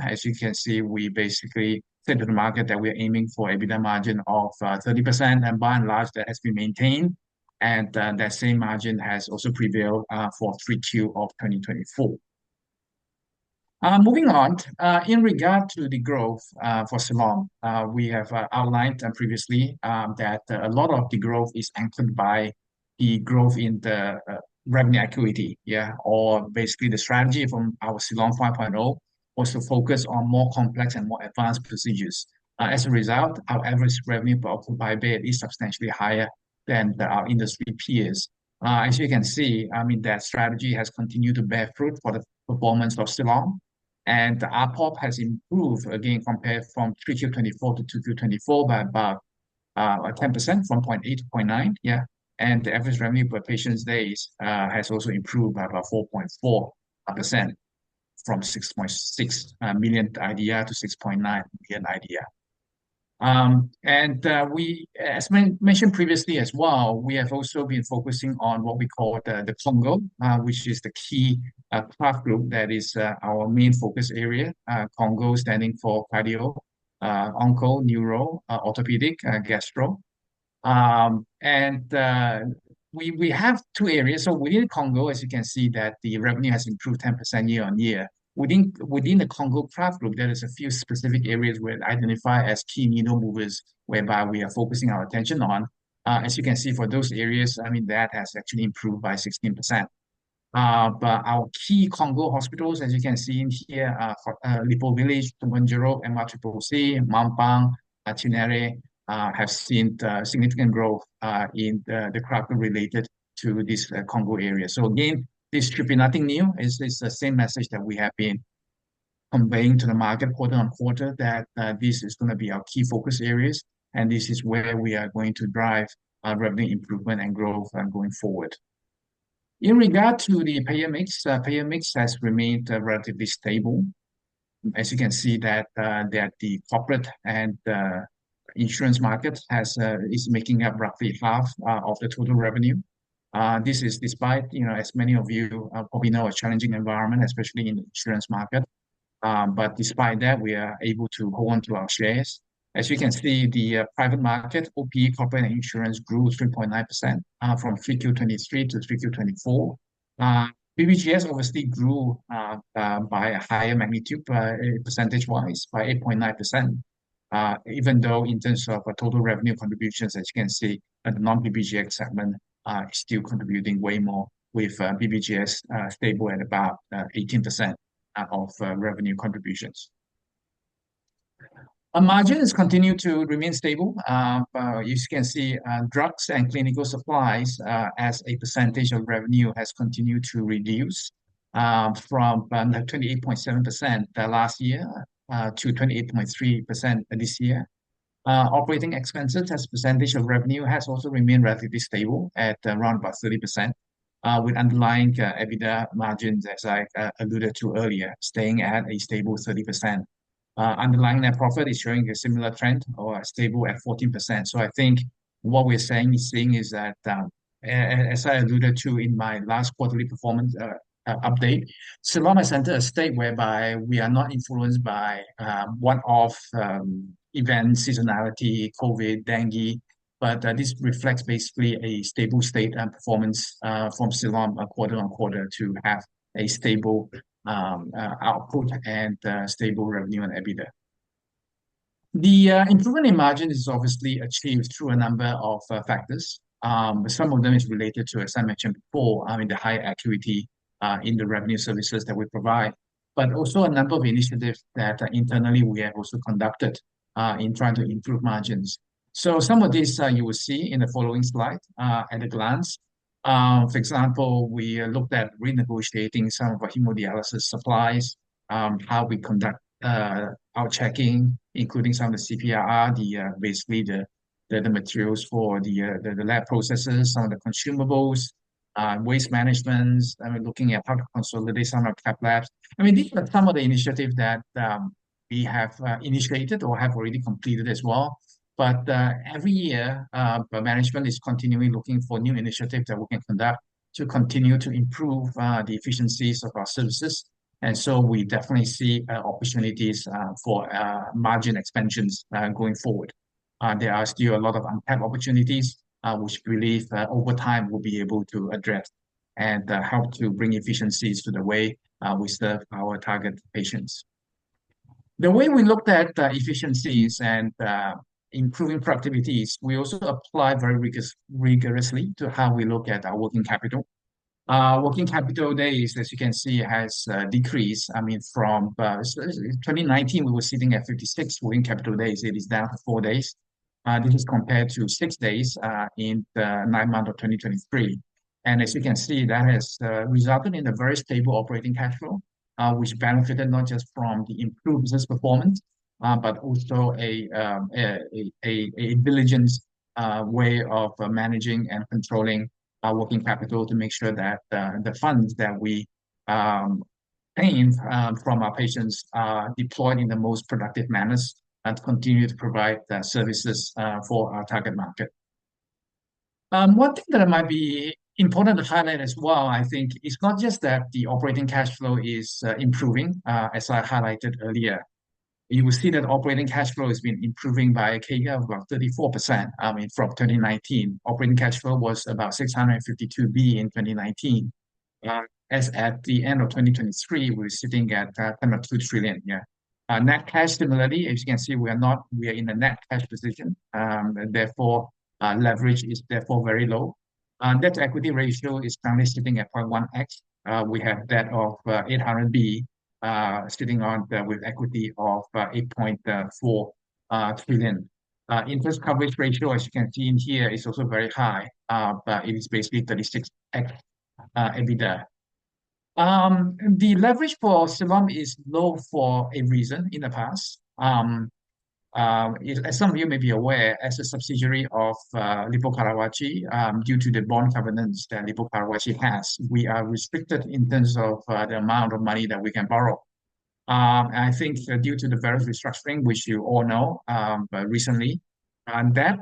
As you can see, we basically said to the market that we're aiming for EBITDA margin of 30%, and by and large, that has been maintained. And that same margin has also prevailed for 3Q of 2024. Moving on, in regard to the growth for Siloam, we have outlined previously that a lot of the growth is anchored by the growth in the revenue acuity, yeah, or basically the strategy from our Siloam 5.0 was to focus on more complex and more advanced procedures. As a result, our average revenue per occupied bed is substantially higher than our industry peers. As you can see, I mean, that strategy has continued to bear fruit for the performance of Siloam. And the ARPOB has improved again compared from 3Q24 to 2Q24 by about 10% from 0.8 to 0.9. Yeah. And the average revenue per patient's days has also improved by about 4.4% from 6.6 million IDR to 6.9 million IDR. We, as mentioned previously as well, we have also been focusing on what we call the Congo, which is the key craft group that is our main focus area. Congo standing for cardio, onco, neuro, orthopedic, gastro. We have two areas. So within Congo, as you can see, that the revenue has improved 10% year on year. Within the Congo craft group, there is a few specific areas we identify as key needle movers, whereby we are focusing our attention on. As you can see, for those areas, I mean, that has actually improved by 16%. But our key Congo hospitals, as you can see in here, Lipo Village, Tumbunjero, MRCCC, Mampang, Cinere, have seen significant growth in the craft group related to this Congo area. So again, this should be nothing new. It's the same message that we have been conveying to the market quarter on quarter, that this is going to be our key focus areas, and this is where we are going to drive revenue improvement and growth going forward. In regard to the payer mix has remained relatively stable. As you can see that the corporate and insurance market is making up roughly half of the total revenue. This is despite, as many of you probably know, a challenging environment, especially in the insurance market. But despite that, we are able to hold on to our shares. As you can see, the private market, OP, corporate and insurance grew 3.9% from 3Q23 to 3Q24. BBGS obviously grew by a higher magnitude percentage-wise by 8.9%. Even though in terms of total revenue contributions, as you can see, the non-BBGX segment is still contributing way more, with BBGS stable at about 18% of revenue contributions. Margins continue to remain stable. You can see drugs and clinical supplies as a percentage of revenue has continued to reduce from 28.7% last year to 28.3% this year. Operating expenses as a percentage of revenue has also remained relatively stable at around about 30%, with underlying EBITDA margins, as I alluded to earlier, staying at a stable 30%. Underlying net profit is showing a similar trend or stable at 14%. So I think what we're seeing is that, as I alluded to in my last quarterly performance update, Siloam has entered a state whereby we are not influenced by one-off events, seasonality, COVID, dengue, but this reflects basically a stable state and performance from Siloam quarter on quarter to have a stable output and stable revenue and EBITDA. The improvement in margin is obviously achieved through a number of factors. Some of them is related to, as I mentioned before, the high acuity in the revenue services that we provide, but also a number of initiatives that internally we have also conducted in trying to improve margins. So some of these you will see in the following slide at a glance. For example, we looked at renegotiating some of our hemodialysis supplies, how we conduct our checking, including some of the CPRR, basically the materials for the lab processes, some of the consumables, waste management. Looking at how to consolidate some of cath labs. These are some of the initiatives that we have initiated or have already completed as well. But every year, the management is continually looking for new initiatives that we can conduct to continue to improve the efficiencies of our services And so we definitely see opportunities for margin expansions going forward. There are still a lot of untapped opportunities, which we believe over time we'll be able to address and help to bring efficiencies to the way we serve our target patients. The way we looked at efficiencies and improving productivities, we also apply very rigorously to how we look at our working capital. Working capital days, as you can see, has decreased. I mean, from 2019, we were sitting at 56 working capital days. It is down to 4 days. This is compared to 6 days in the 9 months of 2023. And as you can see, that has resulted in a very stable operating cash flow, which benefited not just from the improved business performance, but also a diligent way of managing and controlling our working capital to make sure that the funds that we obtain from our patients are deployed in the most productive manners and continue to provide services for our target market. One thing that might be important to highlight as well, I think, is not just that the operating cash flow is improving, as I highlighted earlier. You will see that operating cash flow has been improving by a CAGR of about 34%. I mean, from 2019, operating cash flow was about 652 billion in 2019. As at the end of 2023, we're sitting at 10.2 trillion. Yeah. Net cash, similarly, as you can see, we are in a net cash position. And therefore, leverage is therefore very low. Debt to equity ratio is currently sitting at 0.1x. We have debt of 800 billion sitting on with equity of 8.4 trillion. Interest coverage ratio, as you can see in here, is also very high, but it is basically 36x EBITDA. The leverage for Siloam is low for a reason in the past. As some of you may be aware, as a subsidiary of Lippo Karawaci, due to the bond covenants that Lippo Karawaci has, we are restricted in terms of the amount of money that we can borrow. I think due to the various restructuring, which you all know, but recently, that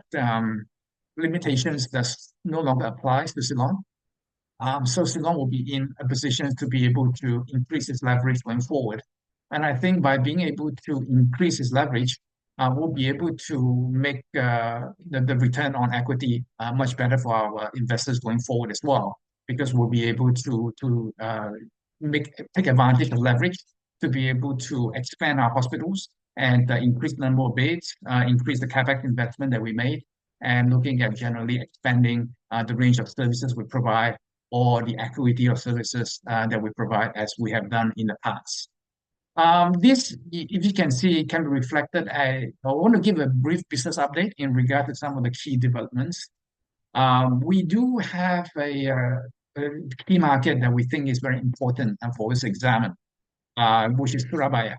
limitations does no longer applies to Siloam. So Siloam will be in a position to be able to increase its leverage going forward. And I think by being able to increase its leverage, we'll be able to make the return on equity much better for our investors going forward as well, because we'll be able to take advantage of leverage to be able to expand our hospitals and increase the number of beds, increase the CapEx investment that we made, and looking at generally expanding the range of services we provide or the acuity of services that we provide as we have done in the past. This, if you can see, can be reflected. I want to give a brief business update in regard to some of the key developments. We do have a key market that we think is very important and for us to examine, which is Surabaya.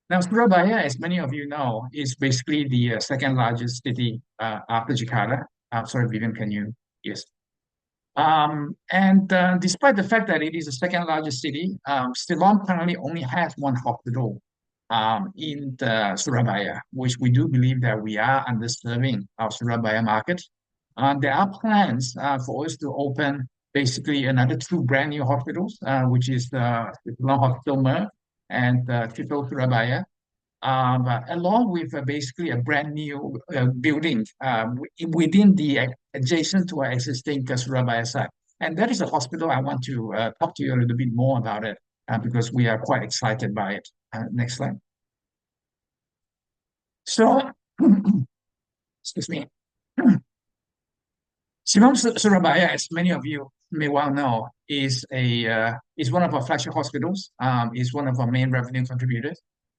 Now, Surabaya, as many of you know, is basically the second largest city after Jakarta. Sorry, Vivian, can you? Yes. Despite the fact that it is the second largest city, Siloam currently only has one hospital in the Surabaya, which we do believe that we are underserving our Surabaya market. There are plans for us to open basically another two brand new hospitals, which is the Siloam Hospital Mer and Tito Surabaya, along with basically a brand new building within the adjacent to our existing Surabaya site. And that is a hospital I want to talk to you a little bit more about it because we are quite excited by it. Next slide. So, excuse me. Siloam Surabaya, as many of you may well know, is one of our flagship hospitals. Is one of our main revenue contributors.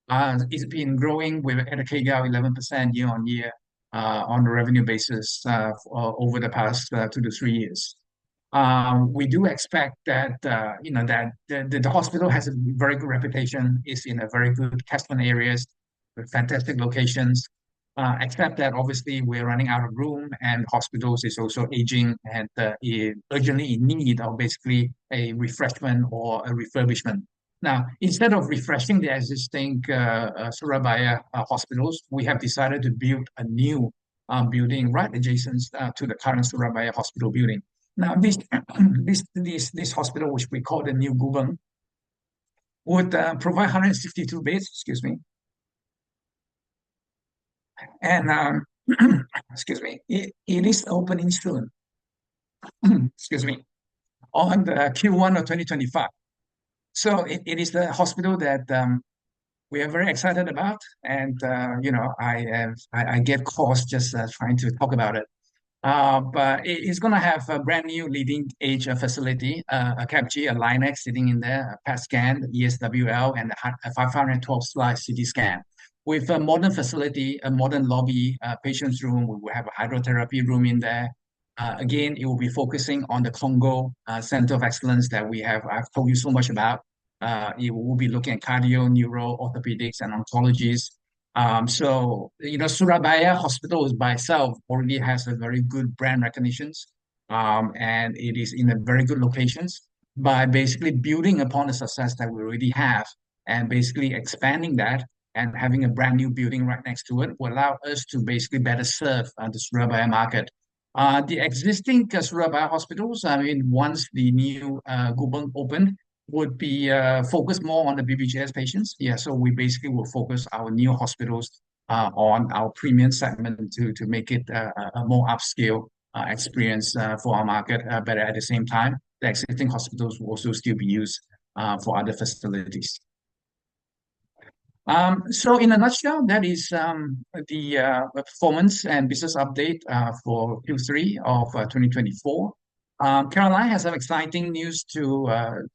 It's been growing with at a CAGR 11% year on year on the revenue basis over the past 2 to 3 years. We do expect that that the hospital has a very good reputation, is in a very good catchment areas with fantastic locations. Except that obviously we're running out of room and hospitals is also aging and urgently in need of basically a refreshment or a refurbishment. Now, instead of refreshing the existing Surabaya hospitals, we have decided to build a new building right adjacent to the current Surabaya hospital building. Now, this hospital, which we call the New Gubeng, would provide 162 beds, excuse me, and excuse me, it is opening soon, excuse me, on the Q1 of 2025. So it is the hospital that we are very excited about, and I get calls just trying to talk about it. But it's going to have a brand new leading edge facility, a CAPG, a Linex sitting in there, a PET scan, ESWL, and a 512 slide CT scan. With a modern facility, a modern lobby, patient's room, we will have a hydrotherapy room in there. Again, it will be focusing on the Congo Center of Excellence that I've told you so much about. It will be looking at cardio, neuro, orthopedics, and oncologies. Surabaya Hospital by itself already has a very good brand recognitions, and it is in a very good locations. By basically building upon the success that we already have, and basically expanding that, and having a brand new building right next to it, will allow us to basically better serve the Surabaya market. The existing Surabaya hospitals, I mean, once the new Gubeng opened, would be focused more on the BPJS patients. Yeah, so we basically will focus our new hospitals on our premium segment to make it a more upscale experience for our market. But at the same time, the existing hospitals will also still be used for other facilities. So in a nutshell, that is the performance and business update for Q3 of 2024. Caroline has some exciting news to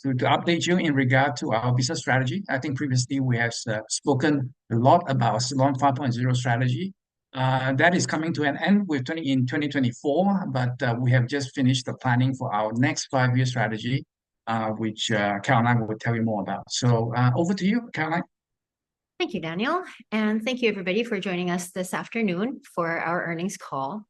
update you in regard to our business strategy. I think previously we have spoken a lot about Siloam 5.0 strategy. That is coming to an end in 2024, but we have just finished the planning for our next 5-year strategy, which Caroline will tell you more about. So over to you, Caroline. Thank you, Daniel. And thank you, everybody, for joining us this afternoon for our earnings call.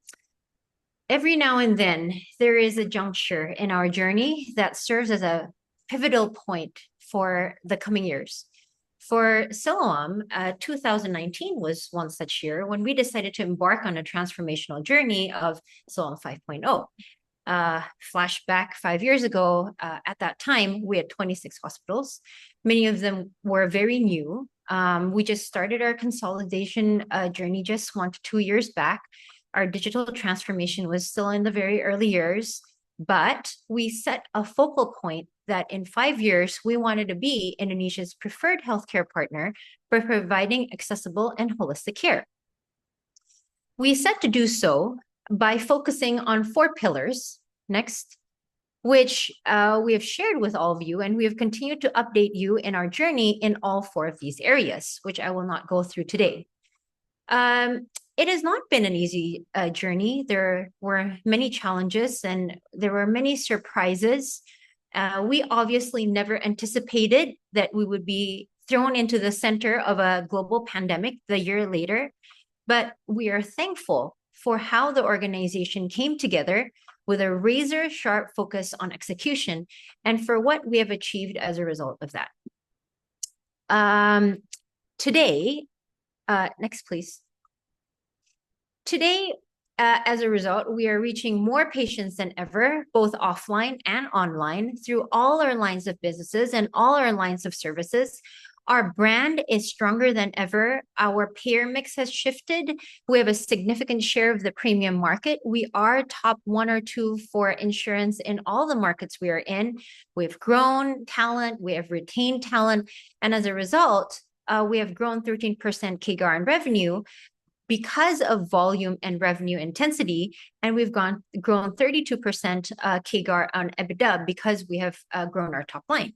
Every now and then, there is a juncture in our journey that serves as a pivotal point for the coming years. For Siloam, 2019 was one such year when we decided to embark on a transformational journey of Siloam 5.0. Flashback 5 years ago, at that time, we had 26 hospitals. Many of them were very new. We just started our consolidation journey just 1 to 2 years back. Our digital transformation was still in the very early years, but we set a focal point that in 5 years, we wanted to be Indonesia's preferred healthcare partner for providing accessible and holistic care. We set to do so by focusing on 4 pillars, next, which we have shared with all of you, and we have continued to update you in our journey in all 4 of these areas, which I will not go through today. It has not been an easy journey. There were many challenges and there were many surprises. We obviously never anticipated that we would be thrown into the center of a global pandemic the year later, but we are thankful for how the organization came together with a razor-sharp focus on execution and for what we have achieved as a result of that. Today, next please. Today, as a result, we are reaching more patients than ever, both offline and online, through all our lines of businesses and all our lines of services. Our brand is stronger than ever. Our payer mix has shifted. We have a significant share of the premium market. We are top 1 or 2 for insurance in all the markets we are in. We've grown talent, we have retained talent, and as a result, we have grown 13% CAGR in revenue because of volume and revenue intensity, and we've grown 32% CAGR on EBITDA because we have grown our top line.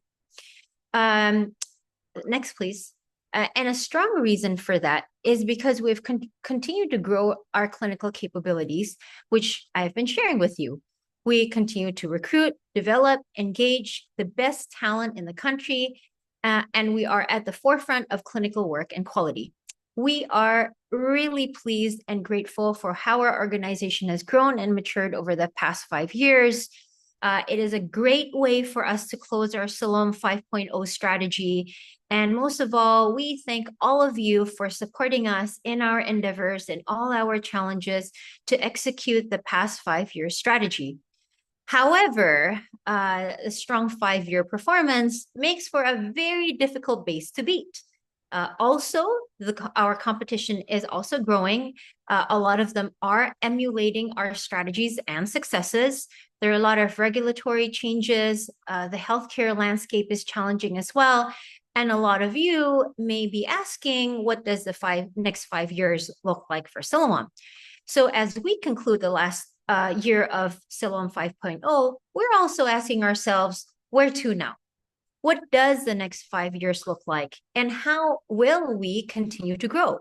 Next, please. And a strong reason for that is because we've continued to grow our clinical capabilities, which I've been sharing with you. We continue to recruit, develop, engage the best talent in the country, and we are at the forefront of clinical work and quality. We are really pleased and grateful for how our organization has grown and matured over the past 5 years. It is a great way for us to close our Siloam 5.0 strategy. And most of all, we thank all of you for supporting us in our endeavors and all our challenges to execute the past 5-year strategy. However, a strong 5-year performance makes for a very difficult base to beat. Also, our competition is also growing. A lot of them are emulating our strategies and successes. There are a lot of regulatory changes. The healthcare landscape is challenging as well. And a lot of you may be asking, what does the next 5 years look like for Siloam? So as we conclude the last year of Siloam 5.0, we're also asking ourselves, where to now? What does the next 5 years look like? And how will we continue to grow?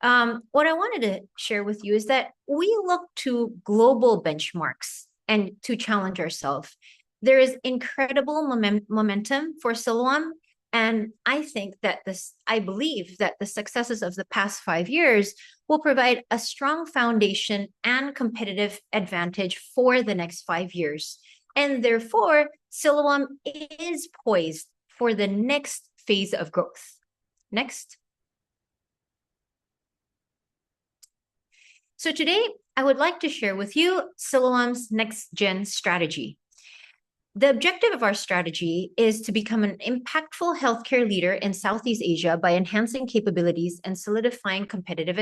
What I wanted to share with you is that we look to global benchmarks and to challenge ourselves. There is incredible momentum for Siloam. And I believe that the successes of the past 5 years will provide a strong foundation and competitive advantage for the next 5 years. And therefore, Siloam is poised for the next phase of growth. Next. So today, I would like to share with you Siloam's next gen strategy. The objective of our strategy is to become an impactful healthcare leader in Southeast Asia by enhancing capabilities and solidifying competitive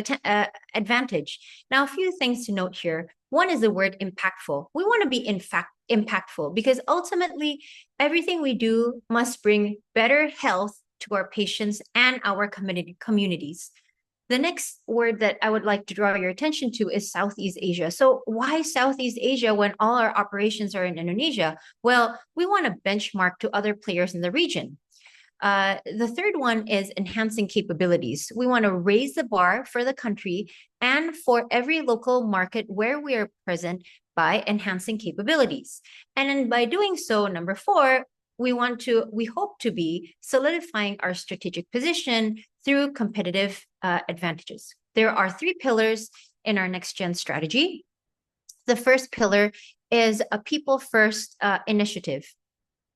advantage. Now, a few things to note here. One is the word impactful. We want to be, in fact, impactful because ultimately everything we do must bring better health to our patients and our communities. The next word that I would like to draw your attention to is Southeast Asia. So why Southeast Asia when all our operations are in Indonesia? Well, we want to benchmark to other players in the region. The third one is enhancing capabilities. We want to raise the bar for the country and for every local market where we are present by enhancing capabilities. And then by doing so, number 4, we hope to be solidifying our strategic position through competitive advantages. There are 3 pillars in our next gen strategy. The first pillar is a people first initiative,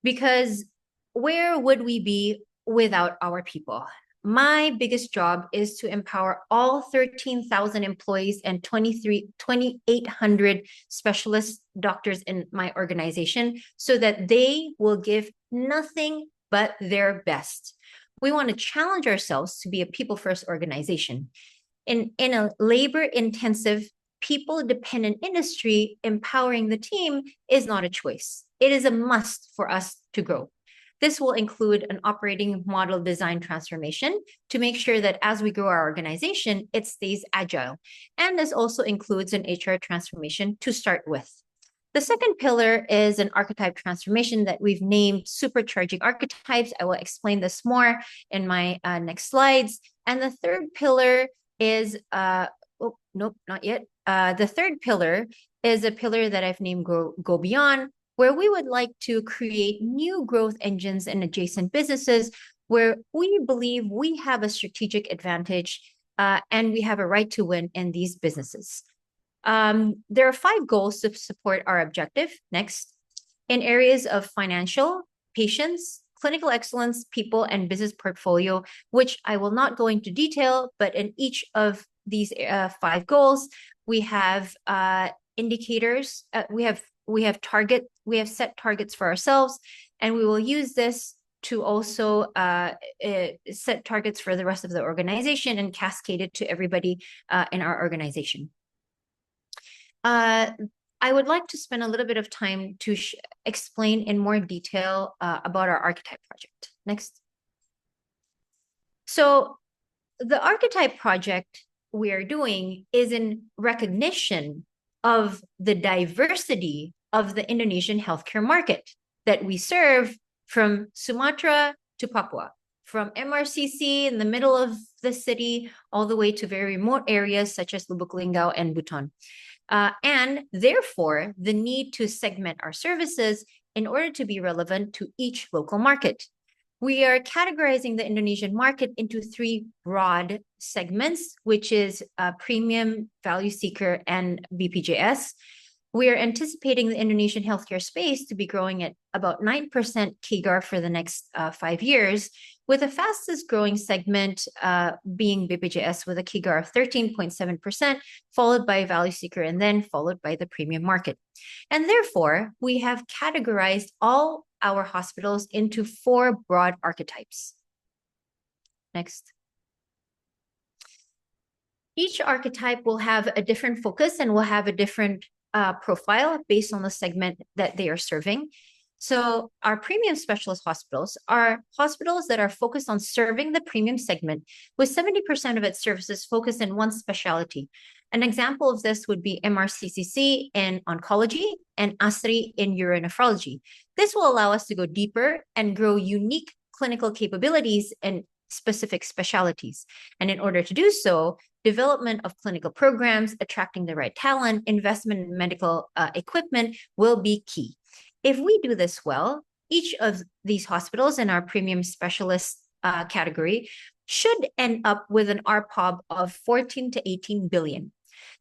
because where would we be without our people? My biggest job is to empower all 13,000 employees and 2,800 specialist doctors in my organization so that they will give nothing but their best. We want to challenge ourselves to be a people-first organization. In a labor-intensive, people-dependent industry, empowering the team is not a choice. It is a must for us to grow. This will include an operating model design transformation to make sure that as we grow our organization, it stays agile. And this also includes an HR transformation to start with. The second pillar is an archetype transformation that we've named Supercharging Archetypes. I will explain this more in my next slides. And the third pillar is, oh, nope, not yet. The third pillar is a pillar that I've named Go Beyond, where we would like to create new growth engines in adjacent businesses where we believe we have a strategic advantage and we have a right to win in these businesses. There are 5 goals to support our objective. Next, in areas of financial, patients, clinical excellence, people, and business portfolio, which I will not go into detail, but in each of these 5 goals, we have indicators. We have set targets for ourselves, and we will use this to also set targets for the rest of the organization and cascade it to everybody in our organization. I would like to spend a little bit of time to explain in more detail about our archetype project. Next. So the archetype project we are doing is in recognition of the diversity of the Indonesian healthcare market that we serve from Sumatra to Papua, from MRCC in the middle of the city all the way to very remote areas such as Lubuk Linggau and Buton. And therefore, the need to segment our services in order to be relevant to each local market. We are categorizing the Indonesian market into 3 broad segments, which is premium, value seeker, and BPJS. We are anticipating the Indonesian healthcare space to be growing at about 9% CAGR for the next 5 years, with the fastest growing segment being BPJS with a CAGR of 13.7%, followed by value seeker, and then followed by the premium market. And therefore, we have categorized all our hospitals into 4 broad archetypes. Next. Each archetype will have a different focus and will have a different profile based on the segment that they are serving. So our premium specialist hospitals are hospitals that are focused on serving the premium segment, with 70% of its services focused in one specialty. An example of this would be MRCCC in oncology and ASRI in uronephrology. This will allow us to go deeper and grow unique clinical capabilities in specific specialties. And in order to do so, development of clinical programs, attracting the right talent, investment in medical equipment will be key. If we do this well, each of these hospitals in our premium specialist category should end up with an ARPOB of 14 to 18 billion.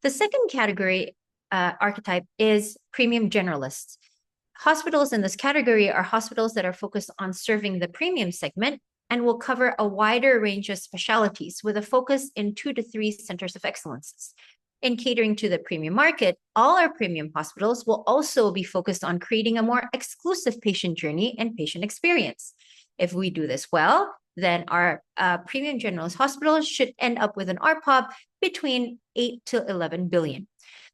The second category archetype is premium generalists. Hospitals in this category are hospitals that are focused on serving the premium segment and will cover a wider range of specialties with a focus in 2 to 3 centers of excellence. In catering to the premium market, all our premium hospitals will also be focused on creating a more exclusive patient journey and patient experience. If we do this well, then our premium generalist hospitals should end up with an ARPOB between 8 to 11 billion.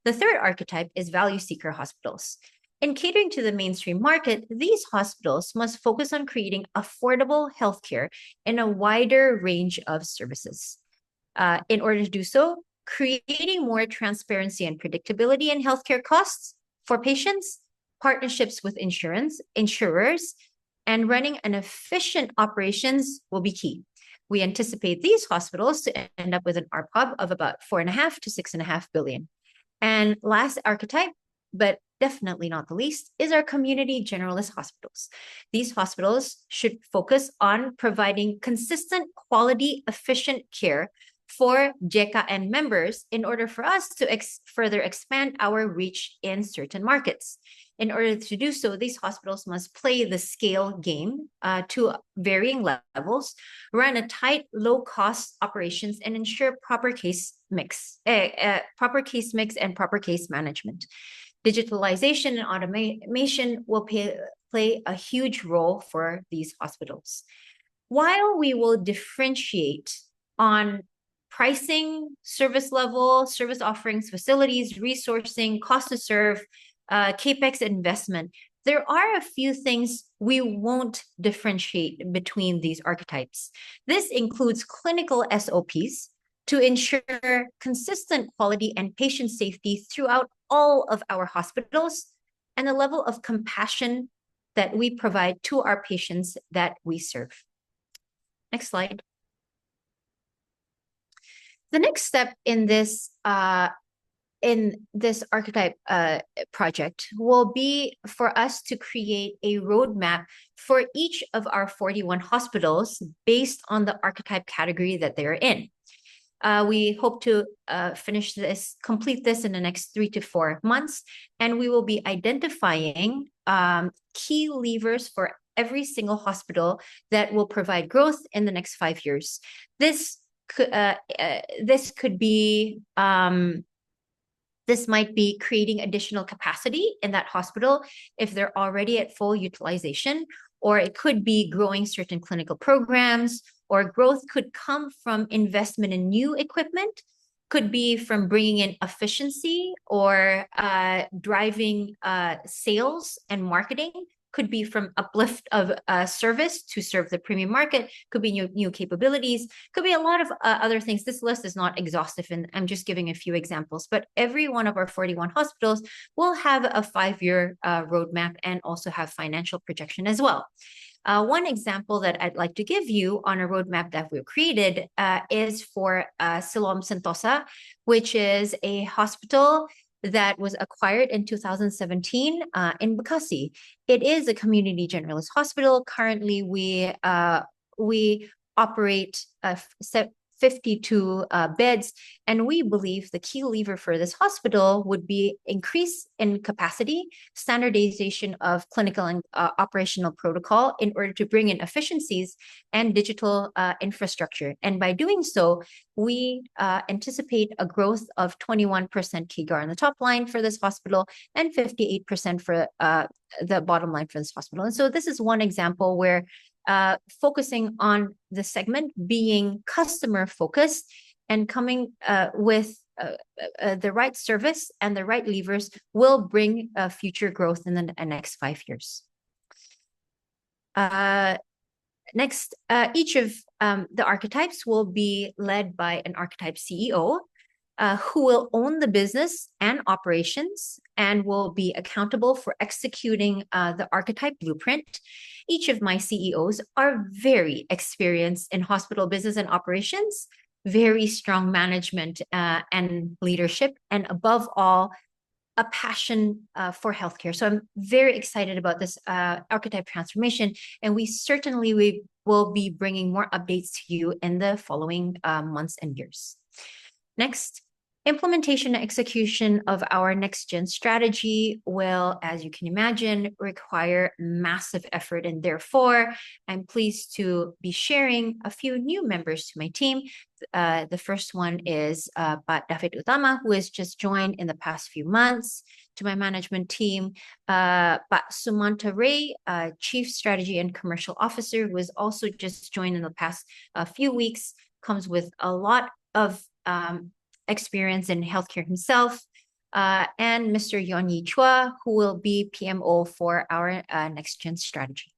The third archetype is value seeker hospitals. In catering to the mainstream market, these hospitals must focus on creating affordable healthcare in a wider range of services. In order to do so, creating more transparency and predictability in healthcare costs for patients, partnerships with insurers, and running an efficient operations will be key. We anticipate these hospitals to end up with an ARPOB of about 4.5 to 6.5 billion. And last archetype, but definitely not the least, is our community generalist hospitals. These hospitals should focus on providing consistent, quality, efficient care for JKN members in order for us to further expand our reach in certain markets. In order to do so, these hospitals must play the scale game to varying levels, run a tight, low-cost operations, and ensure proper case mix and proper case management. Digitalization and automation will play a huge role for these hospitals. While we will differentiate on pricing, service level, service offerings, facilities, resourcing, cost to serve, CAPEX investment, there are a few things we won't differentiate between these archetypes. This includes clinical SOPs to ensure consistent quality and patient safety throughout all of our hospitals, and the level of compassion that we provide to our patients that we serve. Next slide. The next step in this archetype project will be for us to create a roadmap for each of our 41 hospitals based on the archetype category that they're in. We hope to complete this in the next 3 to 4 months, and we will be identifying key levers for every single hospital that will provide growth in the next 5 years. This might be creating additional capacity in that hospital if they're already at full utilization, or it could be growing certain clinical programs, or growth could come from investment in new equipment, could be from bringing in efficiency or driving sales and marketing, could be from uplift of service to serve the premium market, could be new capabilities, could be a lot of other things. This list is not exhaustive, and I'm just giving a few examples, but every one of our 41 hospitals will have a 5-year roadmap and also have financial projection as well. One example that I'd like to give you on a roadmap that we've created is for Siloam Sentosa, which is a hospital that was acquired in 2017 in Bekasi. It is a community generalist hospital. Currently, we operate 52 beds. And we believe the key lever for this hospital would be increase in capacity, standardization of clinical and operational protocol in order to bring in efficiencies and digital infrastructure. And by doing so, we anticipate a growth of 21% CAGR on the top line for this hospital and 58% for the bottom line for this hospital. And so this is one example where focusing on the segment being customer focused and coming with the right service and the right levers will bring future growth in the next 5 years. Next, each of the archetypes will be led by an archetype CEO who will own the business and operations and will be accountable for executing the archetype blueprint. Each of my CEOs are very experienced in hospital business and operations, very strong management and leadership, and above all, a passion for healthcare. So I'm very excited about this archetype transformation, and we will be bringing more updates to you in the following months and years. Next, implementation and execution of our next-gen strategy will, as you can imagine, require massive effort, and therefore, I'm pleased to be sharing a few new members to my team. The first one is Pak David Utama, who has just joined in the past few months to my management team. Pak Sumanta Ray, Chief Strategy and Commercial Officer, who has also just joined in the past few weeks, comes with a lot of experience in healthcare himself, and Mr. Yonyi Chua, who will be PMO for our next-gen strategy.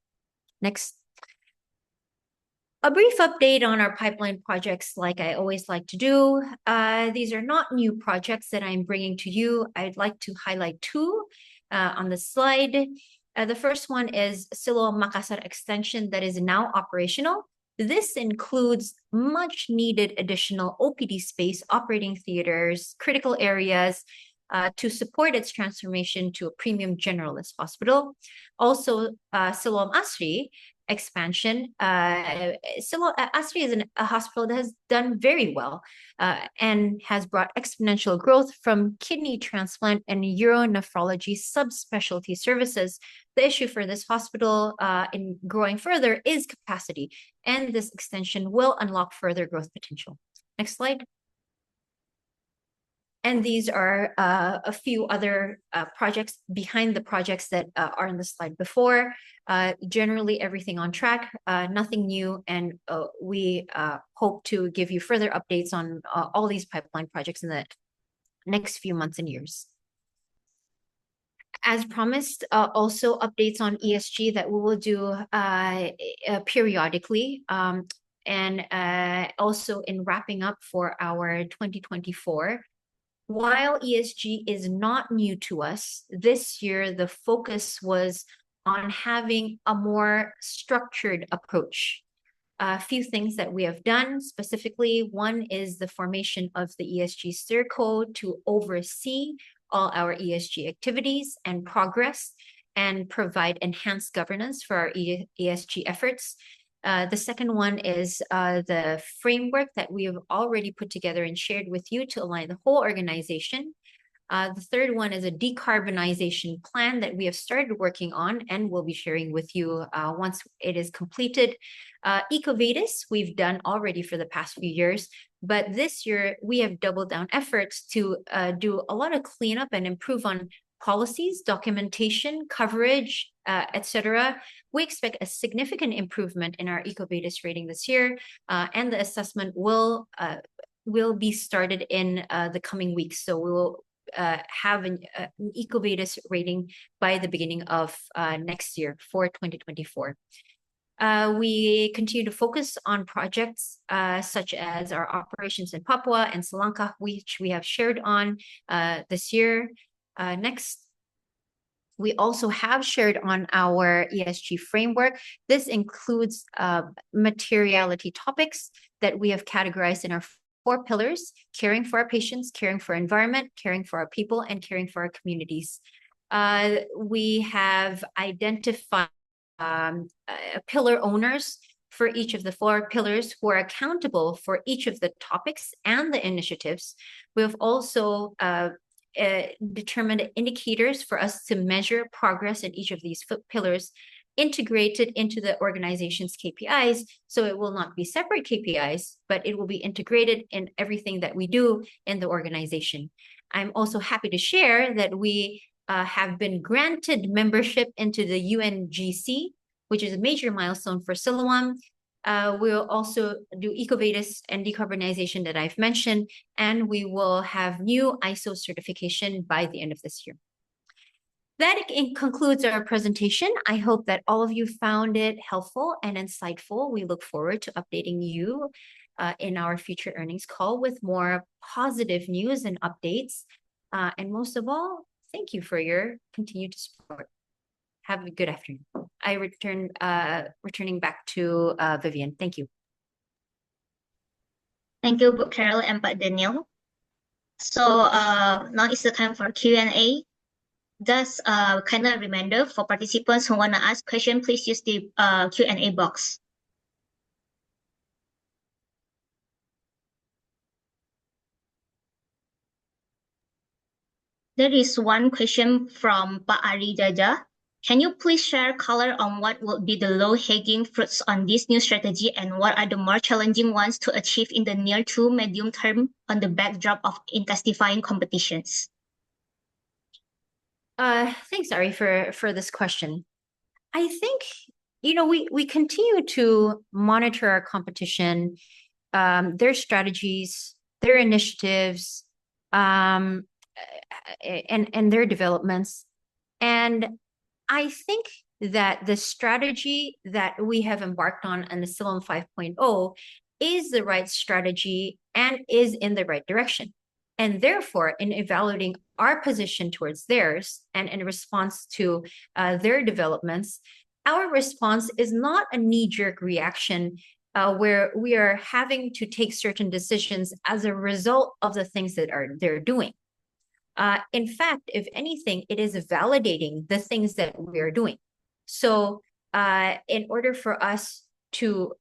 Next. A brief update on our pipeline projects, like I always like to do. These are not new projects that I'm bringing to you. I'd like to highlight two on the slide. The first one is Siloam Makassar Extension that is now operational. This includes much needed additional OPD space, operating theaters, critical areas to support its transformation to a premium generalist hospital. Also, Siloam Asri expansion. Siloam Asri is a hospital that has done very well and has brought exponential growth from kidney transplant and uronephrology subspecialty services. The issue for this hospital in growing further is capacity, and this extension will unlock further growth potential. Next slide. And these are a few other projects behind the projects that are in the slide before. Generally, everything on track, nothing new, and we hope to give you further updates on all these pipeline projects in the next few months and years. As promised, also updates on ESG that we will do periodically. And also in wrapping up for our 2024, while ESG is not new to us, this year the focus was on having a more structured approach. A few things that we have done specifically, one is the formation of the ESG SteerCo to oversee all our ESG activities and progress and provide enhanced governance for our ESG efforts. The second one is the framework that we have already put together and shared with you to align the whole organization. The third one is a decarbonization plan that we have started working on and will be sharing with you once it is completed. EcoVadis, we've done already for the past few years, but this year we have doubled down efforts to do a lot of cleanup and improve on policies, documentation, coverage, etc. We expect a significant improvement in our EcoVadis rating this year, and the assessment will be started in the coming weeks. So we will have an EcoVadis rating by the beginning of next year for 2024. We continue to focus on projects such as our operations in Papua and Sri Lanka, which we have shared on this year. Next, we also have shared on our ESG framework. This includes materiality topics that we have categorized in our 4 pillars: caring for our patients, caring for our environment, caring for our people, and caring for our communities. We have identified pillar owners for each of the 4 pillars who are accountable for each of the topics and the initiatives. We've also determined indicators for us to measure progress in each of these pillars, integrated into the organization's KPIs. So it will not be separate KPIs, but it will be integrated in everything that we do in the organization. I'm also happy to share that we have been granted membership into the UNGC, which is a major milestone for Siloam. We'll also do EcoVadis and decarbonization that I've mentioned, and we will have new ISO certification by the end of this year. That concludes our presentation. I hope that all of you found it helpful and insightful. We look forward to updating you in our future earnings call with more positive news and updates. And most of all, thank you for your continued support. Have a good afternoon. I returning back to Vivian. Thank you. Thank you, Bu Carol and Pak Daniel. So now is the time for Q&A. Just a kind of reminder for participants who want to ask questions, please use the Q&A box. There is one question from Pak Ari Jaja. Can you please share color on what would be the low-hanging fruits on this new strategy and what are the more challenging ones to achieve in the near to medium term on the backdrop of intensifying competitions? Thanks, Ari, for this question. I think, we continue to monitor our competition, their strategies, their initiatives, and their developments. And I think that the strategy that we have embarked on the Siloam 5.0 is the right strategy and is in the right direction. And therefore, in evaluating our position towards theirs and in response to their developments, our response is not a knee-jerk reaction where we are having to take certain decisions as a result of the things that they're doing. In fact, if anything, it is validating the things that we are doing. So in order for us to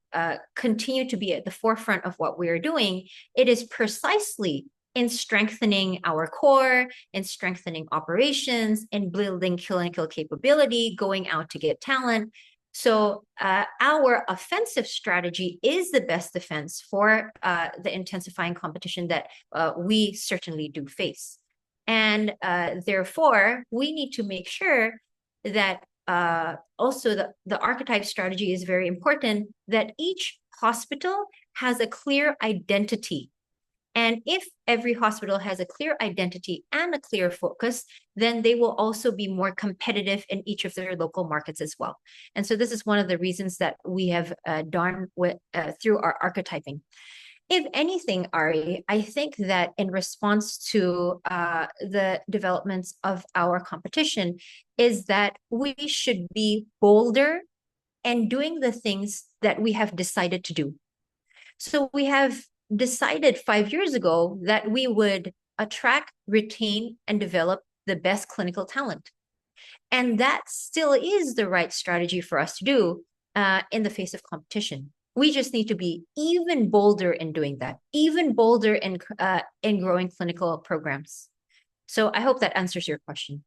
continue to be at the forefront of what we are doing, it is precisely in strengthening our core, in strengthening operations, in building clinical capability, going out to get talent. So our offensive strategy is the best defense for the intensifying competition that we certainly do face. And therefore, we need to make sure that also the archetype strategy is very important, that each hospital has a clear identity. And if every hospital has a clear identity and a clear focus, then they will also be more competitive in each of their local markets as well. And so this is one of the reasons that we have done through our archetyping. If anything, Ari, I think that in response to the developments of our competition is that we should be bolder and doing the things that we have decided to do. So we have decided 5 years ago that we would attract, retain, and develop the best clinical talent. And that still is the right strategy for us to do in the face of competition. We just need to be even bolder in doing that, even bolder in growing clinical programs. So I hope that answers your question.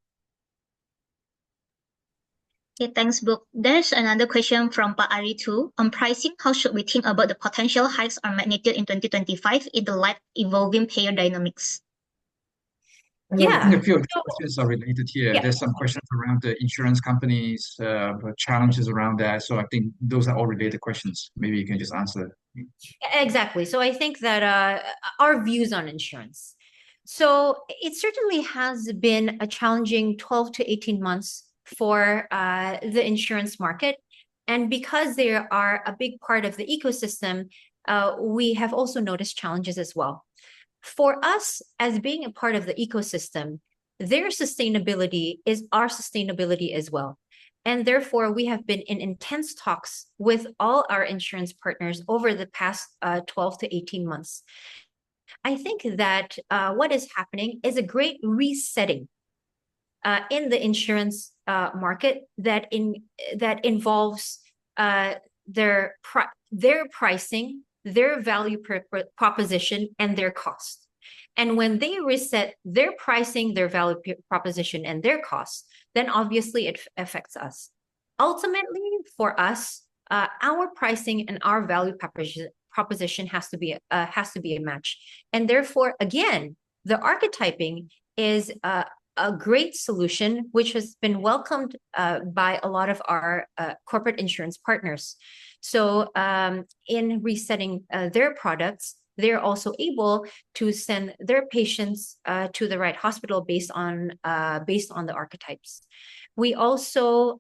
Okay, thanks, Bu. There's another question from Pak Ari too. On pricing, how should we think about the potential hikes or magnitude in 2025 in the light evolving payer dynamics? Yeah. I think a few of the questions are related here. Yeah. There's some questions around the insurance companies, challenges around that. So I think those are all related questions. Maybe you can just answer. Exactly. So I think that our views on insurance. So it certainly has been a challenging 12 to 18 months for the insurance market. And because they are a big part of the ecosystem, we have also noticed challenges as well. For us, as being a part of the ecosystem, their sustainability is our sustainability as well. And therefore, we have been in intense talks with all our insurance partners over the past 12 to 18 months. I think that what is happening is a great resetting in the insurance market that involves their pricing, their value proposition, and their cost. And when they reset their pricing, their value proposition, and their costs, then obviously it affects us. Ultimately, for us, our pricing and our value proposition has to be a match. And therefore, again, the archetyping is a great solution, which has been welcomed by a lot of our corporate insurance partners. So in resetting their products, they're also able to send their patients to the right hospital based on the archetypes. We also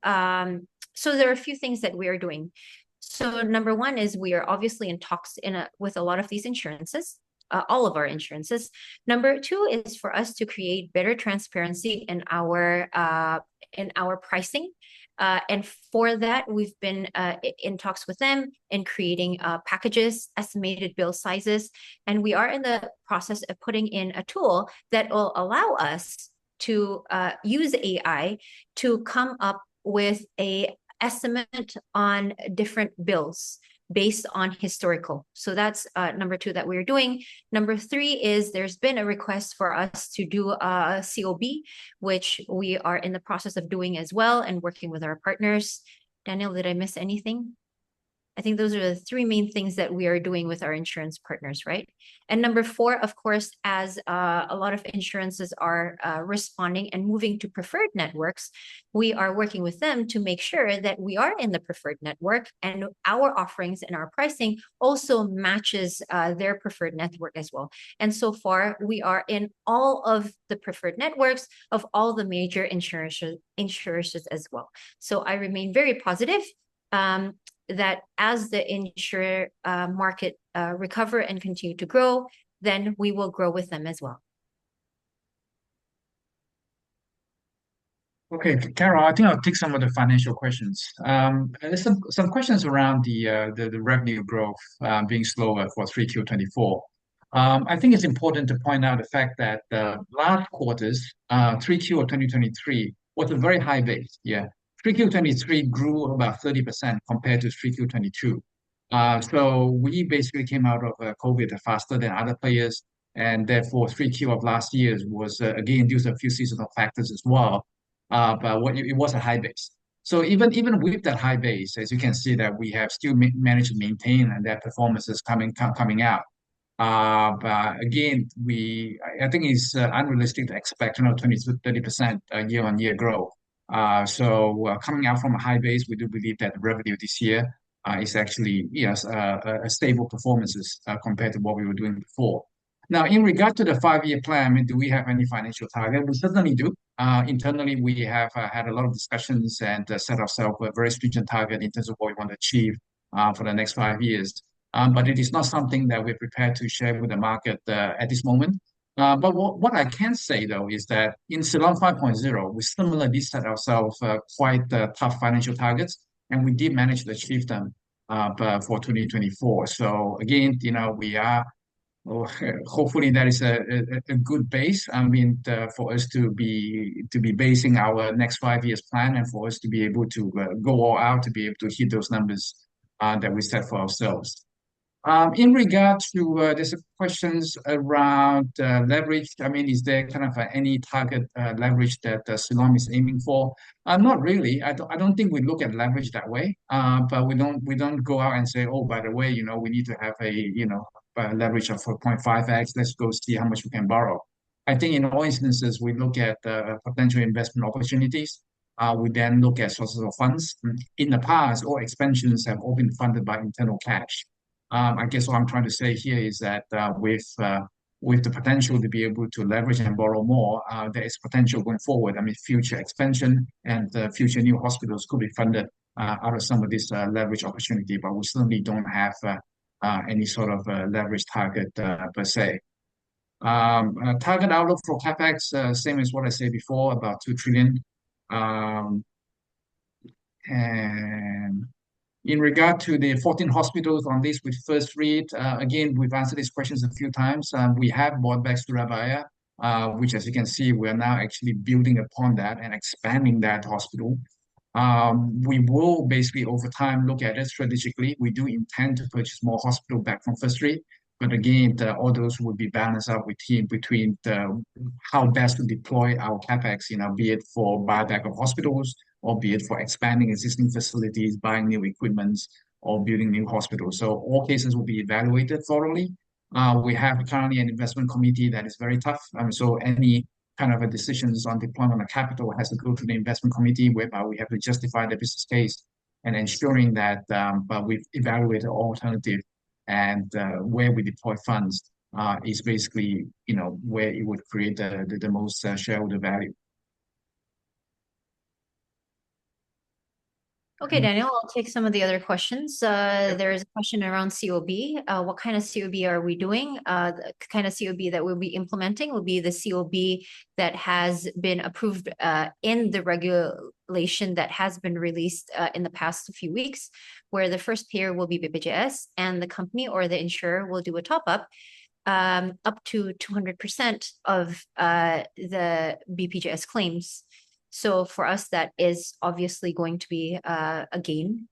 so there are a few things that we are doing. So number one is we are obviously in talks with a lot of these insurances, all of our insurances. Number two is for us to create better transparency in our pricing. And for that, we've been in talks with them in creating packages, estimated bill sizes, and we are in the process of putting in a tool that will allow us to use AI to come up with a estimate on different bills based on historical. So that's number two that we're doing. Number three is there's been a request for us to do a COB, which we are in the process of doing as well and working with our partners. Daniel, did I miss anything? I think those are the three main things that we are doing with our insurance partners, right? And number four, of course, as a lot of insurances are responding and moving to preferred networks, we are working with them to make sure that we are in the preferred network and our offerings and our pricing also matches their preferred network as well. And so far, we are in all of the preferred networks of all the major insurers as well. So I remain very positive that as the insurer market recover and continue to grow, then we will grow with them as well. Okay, Carol, I think I'll take some of the financial questions. There's some questions around the revenue growth being slower for 3Q24. I think it's important to point out the fact that last quarter's 3Q of 2023 was a very high base. Yeah, 3Q23 grew about 30% compared to 3Q22. So we basically came out of COVID faster than other players, and therefore 3Q of last year was again due to a few seasonal factors as well. But it was a high base. So even with that high base, as you can see, that we have still managed to maintain and that performance is coming out. But again, I think it's unrealistic to expect 20 to 30% year-on-year growth. So coming out from a high base, we do believe that the revenue this year is actually a stable performances compared to what we were doing before. Now, in regard to the 5-year plan, I mean, do we have any financial target? We certainly do. Internally, we have had a lot of discussions and set ourselves a very stringent target in terms of what we want to achieve for the next 5 years. But it is not something that we're prepared to share with the market at this moment. But what I can say, though, is that in Siloam 5.0, we similarly set ourselves quite tough financial targets, and we did manage to achieve them for 2024. So again, we are hopefully that is a good base. I mean, for us to be basing our next 5 years plan and for us to be able to go all out to be able to hit those numbers that we set for ourselves. In regard to there's questions around leverage. I mean, is there kind of any target leverage that Siloam is aiming for? Not really. I don't think we look at leverage that way. But we don't go out and say, oh, by the way, we need to have a leverage of 4.5x. Let's go see how much we can borrow. I think in all instances we look at potential investment opportunities. We then look at sources of funds. In the past, all expansions have all been funded by internal cash. I guess what I'm trying to say here is that with the potential to be able to leverage and borrow more, there is potential going forward. I mean, future expansion and future new hospitals could be funded out of some of this leverage opportunity, but we certainly don't have any sort of leverage target per se. Target outlook for CapEx, same as what I said before, about 2 trillion. And in regard to the 14 hospitals on this with first read, again, we've answered these questions a few times. We have bought back Surabaya, which, as you can see, we are now actually building upon that and expanding that hospital. We will basically over time look at it strategically. We do intend to purchase more hospital back from first three, but again, all those will be balanced out between how best to deploy our capex, be it for buyback of hospitals or be it for expanding existing facilities, buying new equipments, or building new hospitals. So all cases will be evaluated thoroughly. We have currently an investment committee that is very tough. So any kind of a decisions on deployment of capital has to go to the investment committee, whereby we have to justify the business case and ensuring that but we've evaluated all alternative and where we deploy funds is basically where it would create the most shareholder value. Okay, Daniel, I'll take some of the other questions. There is a question around COB. What kind of COB are we doing? The kind of COB that we'll be implementing will be the COB that has been approved in the regulation that has been released in the past few weeks, where the first payer will be BPJS and the company or the insurer will do a top-up up to 200% of the BPJS claims. So for us, that is obviously going to be a gain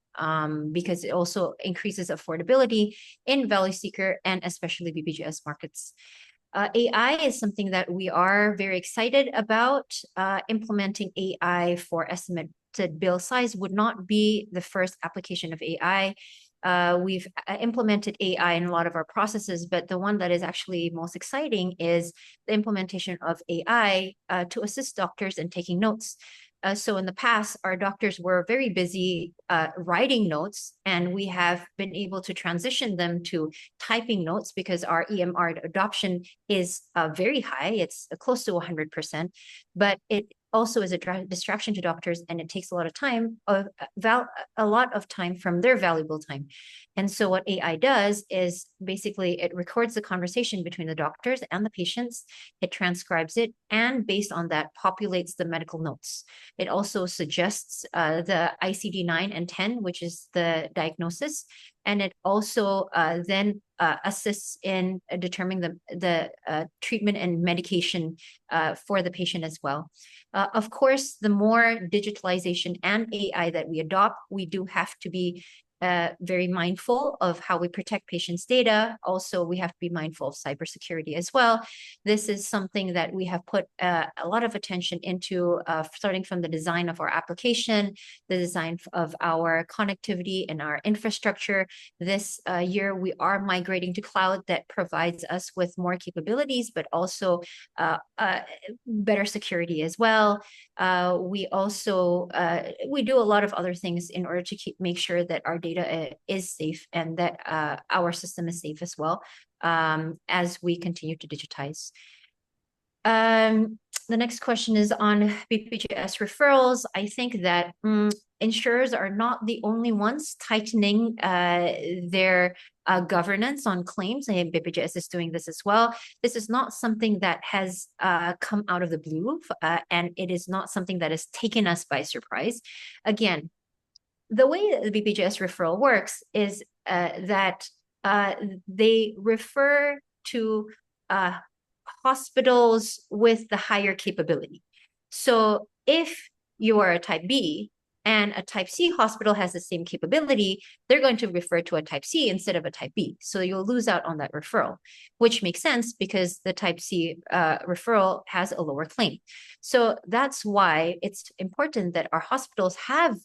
because it also increases affordability in value seeker and especially BPJS markets. AI is something that we are very excited about. Implementing AI for estimated bill size would not be the first application of AI. We've implemented AI in a lot of our processes, but the one that is actually most exciting is the implementation of AI to assist doctors in taking notes. So in the past, our doctors were very busy writing notes, and we have been able to transition them to typing notes because our EMR adoption is very high. It's close to 100%, but it also is a distraction to doctors, and it takes a lot of time, a lot of time from their valuable time. And so what AI does is basically it records the conversation between the doctors and the patients, it transcribes it, and based on that, populates the medical notes. It also suggests the ICD-9 and 10, which is the diagnosis, and it also then assists in determining the treatment and medication for the patient as well. Of course, the more digitalization and AI that we adopt, we do have to be very mindful of how we protect patients' data. Also, we have to be mindful of cybersecurity as well. This is something that we have put a lot of attention into, starting from the design of our application, the design of our connectivity and our infrastructure. This year, we are migrating to cloud that provides us with more capabilities, but also better security as well. We also we do a lot of other things in order to make sure that our data is safe and that our system is safe as well as we continue to digitize. The next question is on BPJS referrals. I think that insurers are not the only ones tightening their governance on claims, and BPJS is doing this as well. This is not something that has come out of the blue, and it is not something that has taken us by surprise. Again, the way that the BPJS referral works is that they refer to hospitals with the higher capability. So if you are a type B and a type C hospital has the same capability, they're going to refer to a type C instead of a type B. So you'll lose out on that referral, which makes sense because the type C referral has a lower claim. So that's why it's important that our hospitals have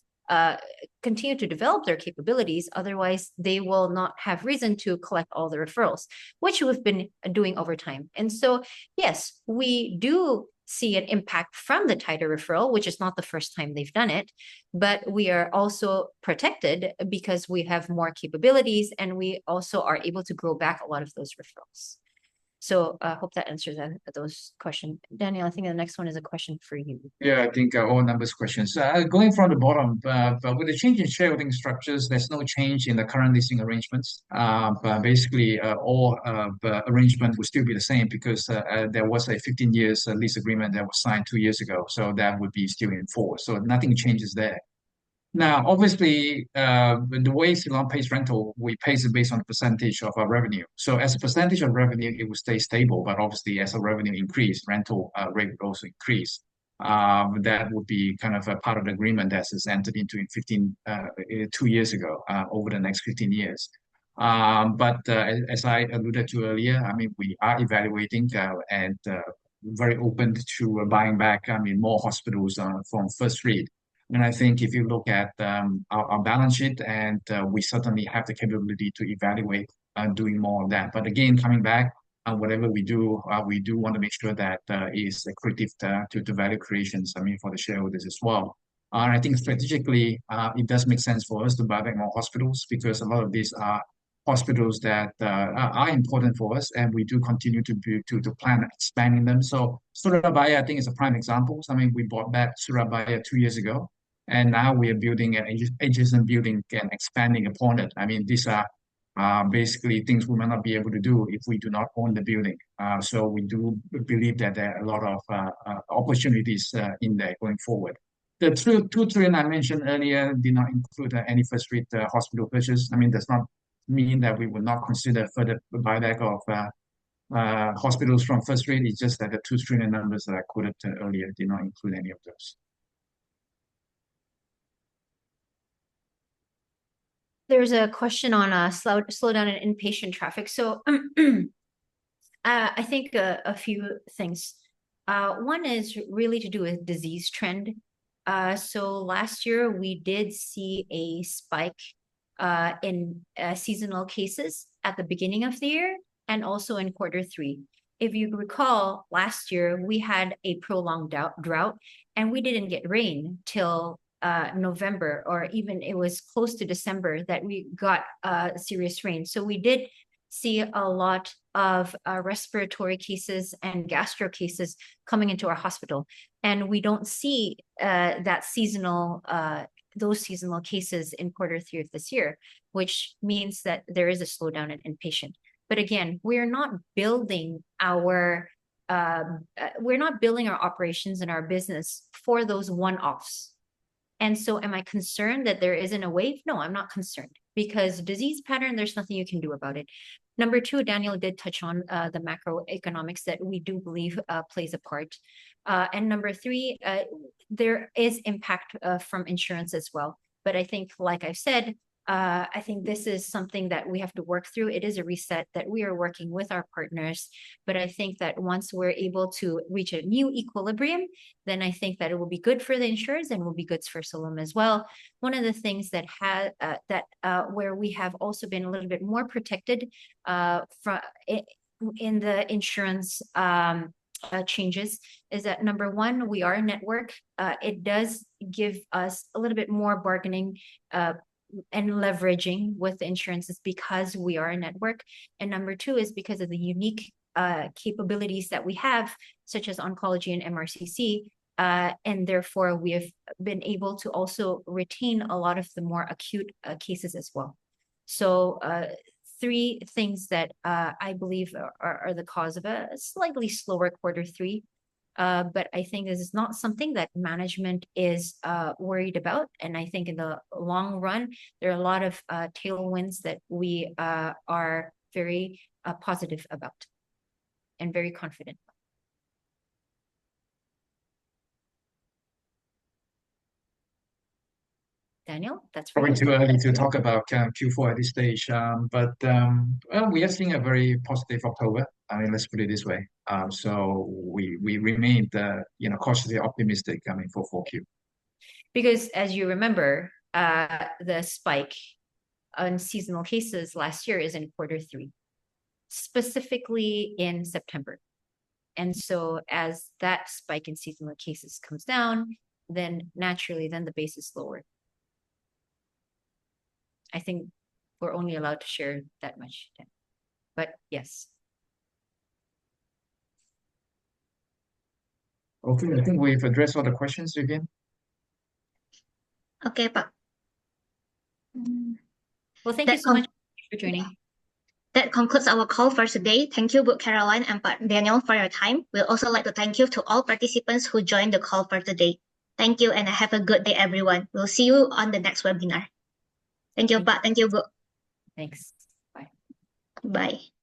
continue to develop their capabilities. Otherwise, they will not have reason to collect all the referrals, which we've been doing over time. And so, yes, we do see an impact from the tighter referral, which is not the first time they've done it, but we are also protected because we have more capabilities and we also are able to grow back a lot of those referrals. So I hope that answers those questions. Daniel, I think the next one is a question for you. Yeah, I think all numbers questions. Going from the bottom, but with the change in shareholding structures, there's no change in the current leasing arrangements. But basically, all the arrangement will still be the same because there was a 15 years lease agreement that was signed 2 years ago. So that would be still in force. So nothing changes there. Now, obviously, the way Siloam pays rental, we pay it based on the percentage of our revenue. So as a percentage of revenue, it will stay stable. But obviously, as our revenue increase, rental rate will also increase. that would be kind of a part of the agreement that is entered into in 2 years ago, over the next 15 years. But as I alluded to earlier, I mean, we are evaluating and very open to buying back, I mean, more hospitals from first rate. And I think if you look at our balance sheet, and we certainly have the capability to evaluate doing more of that. But again, coming back, whatever we do want to make sure that is accretive to value creations, I mean, for the shareholders as well. And I think strategically, it does make sense for us to buy back more hospitals because a lot of these are hospitals that are important for us, and we do continue to plan expanding them. So Surabaya, I think, is a prime example. I mean, we bought back Surabaya 2 years ago, and now we are building an adjacent building and expanding upon it. I mean, these are basically things we might not be able to do if we do not own the building. So we do believe that there are a lot of opportunities in there going forward. The 2 trillion I mentioned earlier did not include any first rate hospital purchase. I mean, does not mean that we would not consider further buyback of hospitals from first rate. It's just that the 2 trillion numbers that I quoted earlier did not include any of those. There's a question on slowdown in inpatient traffic. So I think a few things. One is really to do with disease trend. So last year we did see a spike in seasonal cases at the beginning of the year and also in Q3. If you recall, last year we had a prolonged drought and we didn't get rain till November, or even it was close to December that we got serious rain. So we did see a lot of respiratory cases and gastro cases coming into our hospital. And we don't see those seasonal cases in Q3 of this year, which means that there is a slowdown in inpatient. But again, we're not building our operations and our business for those one-offs. And so am I concerned that there isn't a wave? No, I'm not concerned, because disease pattern, there's nothing you can do about it. Number two, Daniel did touch on the macroeconomics that we do believe plays a part. And number three, there is impact from insurance as well. But I think, like I've said, I think this is something that we have to work through. It is a reset that we are working with our partners. But I think that once we're able to reach a new equilibrium, then I think that it will be good for the insurers and will be good for Siloam as well. One of the things that where we have also been a little bit more protected in the insurance changes is that, number one, we are a network. It does give us a little bit more bargaining and leveraging with the insurances because we are a network. And number two is because of the unique capabilities that we have, such as oncology and MRCC. And therefore, we have been able to also retain a lot of the more acute cases as well. So three things that I believe are the cause of a slightly slower Q3. But I think this is not something that management is worried about. And I think in the long run, there are a lot of tailwinds that we are very positive about and very confident. Daniel, that's probably too early to talk about Q4 at this stage. But well, we are seeing a very positive October. I mean, let's put it this way. So we remain cautiously optimistic. I mean, for 4Q. Because as you remember, the spike on seasonal cases last year is in Q3, specifically in September. And so as that spike in seasonal cases comes down, then naturally, then the base is lower. I think we're only allowed to share that much. But yes. Okay, I think we've addressed all the questions again. Okay, Pak. Well, thank you so much for joining. That concludes our call for today. Thank you, Bu Caroline and Pak Daniel, for your time. We'd also like to thank you to all participants who joined the call for today. Thank you and have a good day, everyone. We'll see you on the next webinar. Thank you, Pak. Thank you, Bu. Thanks. Bye. Bye.